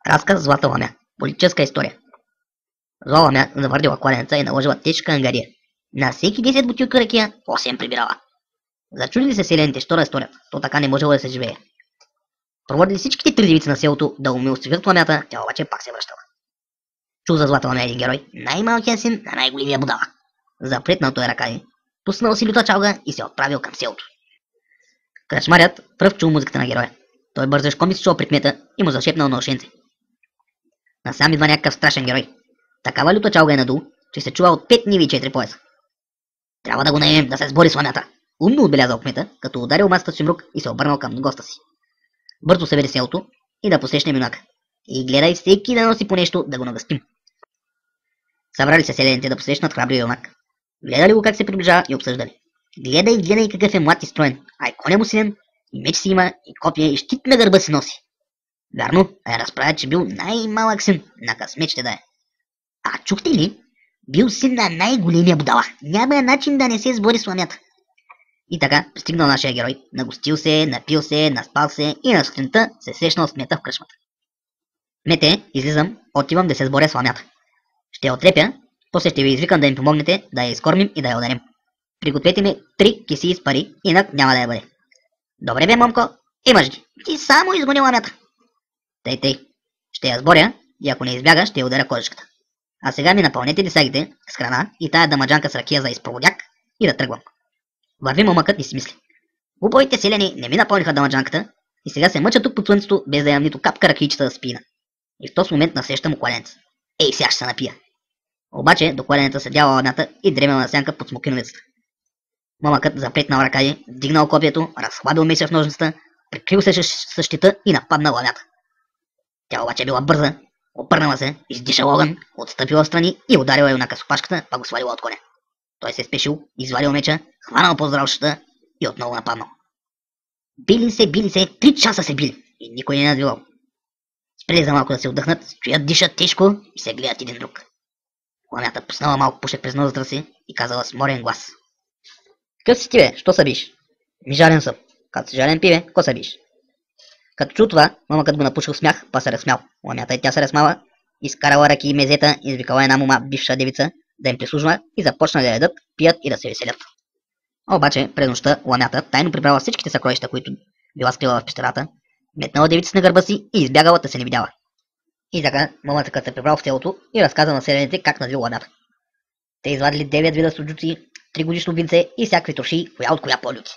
Разказ Злата ламя. Политическа история. Зла ламя завърдила кладенеца и наложила тежка ангария. На всеки 10 бутилка ракия 8 прибирала. Зачудили се селените, що да сторят, то така не можело да се живее. Проводили всичките три девици на селото да умилостивят ламята, тя обаче пак се връщала. Чул за Злата ламя един герой, най-малкият син на най-големия будала. Запретнал той ръка й, пуснал си люта чалга и се отправил към селото. Кръчмарят пръв чул музиката на героя. Той бързашком изчул при кмета и му зашепнал на ушенце. Насам идва някакъв страшен герой. Такава люта чалга е надул, че се чува от 5 ниви и 4 пояса. Трябва да го наемем да се сбори с ламята. Умно отбелязал кмета, като ударил масата с юмрук и се обърнал към госта си. Бързо се веде селото и да посрещне юнака. И гледай всеки да носи по нещо да го нагъстим. Събрали се селените да посрещнат храбрия юнак. Гледали го как се приближава и обсъждали. Гледай какъв е млад и строен, а и коня му силен, и меч си има, и копия, и щит на гърба си носи. Вярно, разправят, че бил най-малък син, на късмет ще да е. А чухте ли? Бил син на най-големия будала. Няма начин да не се сбори с ламята. И така, пристигнал нашия герой, нагостил се, напил се, наспал се и на сутринта се срещнал с кмета в кръчмата. Кмете, излизам, отивам да се сборя с ламята. Ще я отрепя, после ще ви извикам да им помогнете, да я изкормим и да я ударим. Пригответе ми 3 кесии с пари, инак няма да я бъде. Добре бе, момко, имаш ги. Ти само изгони ламята. Тъй. Ще я сборя и ако не избяга, ще я ударя кожичката. А сега ми напълнете лисагите с храна и тая дамаджанка с ракия за изпроводяк и да тръгвам. Върви момъкът и си мисли. Убойте селени не ми напълниха дамаджанката и сега се мъча тук под слънцето, без да ям нито капка ракийчета да спина. И в този момент насреща му кладенец. Ей, сега ще се напия. Обаче до кладенеца седяла ламята и дремела на сянка под смокиновицата. Момъкът запретнал ръка й, вдигнал копието, разхладил меч в ножницата, прикрил се с щита и нападнал ламята. Тя обаче била бърза, обърнала се, издишала огън, отстъпила страни и ударила юнака с опашката, па го свалила от коня. Той се спешил, извадил меча, хванал по-здравшата и отново нападнал. Били се, 3 часа се били и никой не надвивал. Спрели за малко да се отдъхнат, стоят, дишат тежко и се гледат един друг. Ламята пуснала малко пушек през ноздрата си и казала с морен глас. Къв си ти бе, що събиш? Ми жален съм. Като си жален пиве, ко събиш? Като чу това, момъкът го напушил смях, па се разсмял. Ламята и тя се разсмала, изкарала ръки и мезета, извикала една мома бивша девица да им прислужва и започна да ядат, пият и да се веселят. Обаче през нощта ламята тайно прибрала всичките съкровища, които била скрила в пещерата, метнала девицата на гърба си и избягала да се не видяла. И така момъкът се прибрал в селото и разказа на селените как надвил ламята. Те извадили 9 вида суджуци, 3 годишно винце и всякакви троши, коя от коя по-люки.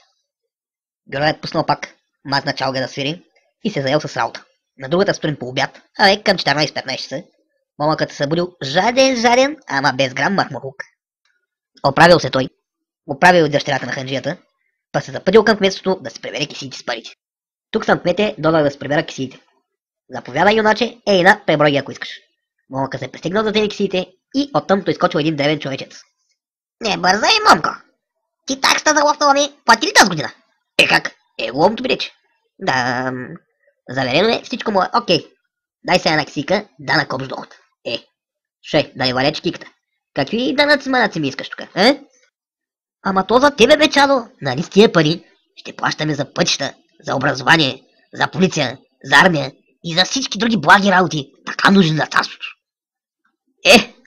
Героят пуснал пак мазна чалга да свири и се заел с работа. На другата сутрин по обяд, към 14-15 часа, момъкът се събудил жаден, ама без грам махмурлук. Оправил се той, оправил и дъщерята на ханджията, па се запъдил към кметството да се прибере кисиите с парите. Тук съм кмете, додах да се прибера кисиите. Заповядай, юначе, ейна, преброй ги ако искаш. Момъкът се пристигнал за тези кисиите и оттъмто изкочил един древен човечец. Не бързай, момко! Ти таксата за ловтала ми плати ли тази година? Как? Ловното ми рече. Да, заверено е, всичко му е окей. Дай се една кисика, данък общ доход. Да не валече киката. Какви данъци ми искаш тук, Ама то за тебе, бе, чадо, нали с тия пари ще плащаме за пътища, за образование, за полиция, за армия и за всички други благи работи, така нужни за царството.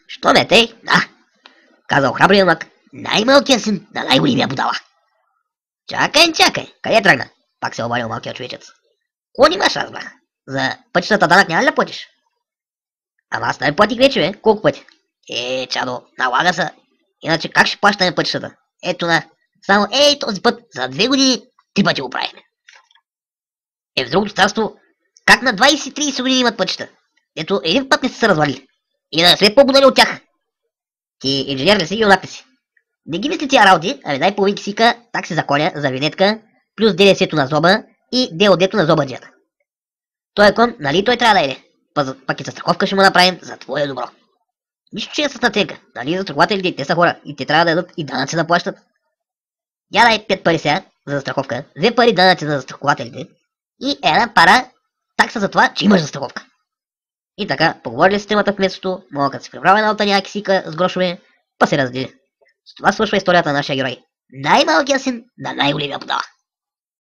Що не тъй? Да, казал храбрия юнак, най-малкият син на най-големия будала. Чакай, къде тръгна? Пак се обадил малкият човечец. Ко нимаш, разбрах? За пътищата данък няма ли да платиш? Ама аз не платих вече, бе, колко пъти? Чадо, налага се. Иначе как ще плащаме пътищата? Само този път за 2 години 3 пъти го правихме. В другото царство, как на 20-30 години имат пътища? Ето един път не са се развалили. И да след по-годали от тях. Ти инженер ли си, юнак ли си? Не ги мисли тия работи, дай половин кисика, такси за коня, за винетка, плюс ДДС-то на зоба и ДОД-то на зобаджията. Той кон, нали той трябва да иде? Пак и застраховка ще му направим за твое добро. Нищо, че е с наценка, нали застрахователите, те са хора и те трябва да дадат и данъци да плащат. Я дай 5 пари сега за застраховка, 2 пари данъци за застрахователите и една пара такса за това, че имаш застраховка. И така, поговорили с темата в кметството, могат да се прибрава една от кисика с грошове, па се раздели. С това свършва историята на нашия герой. Най-малкият син на най-големия будала.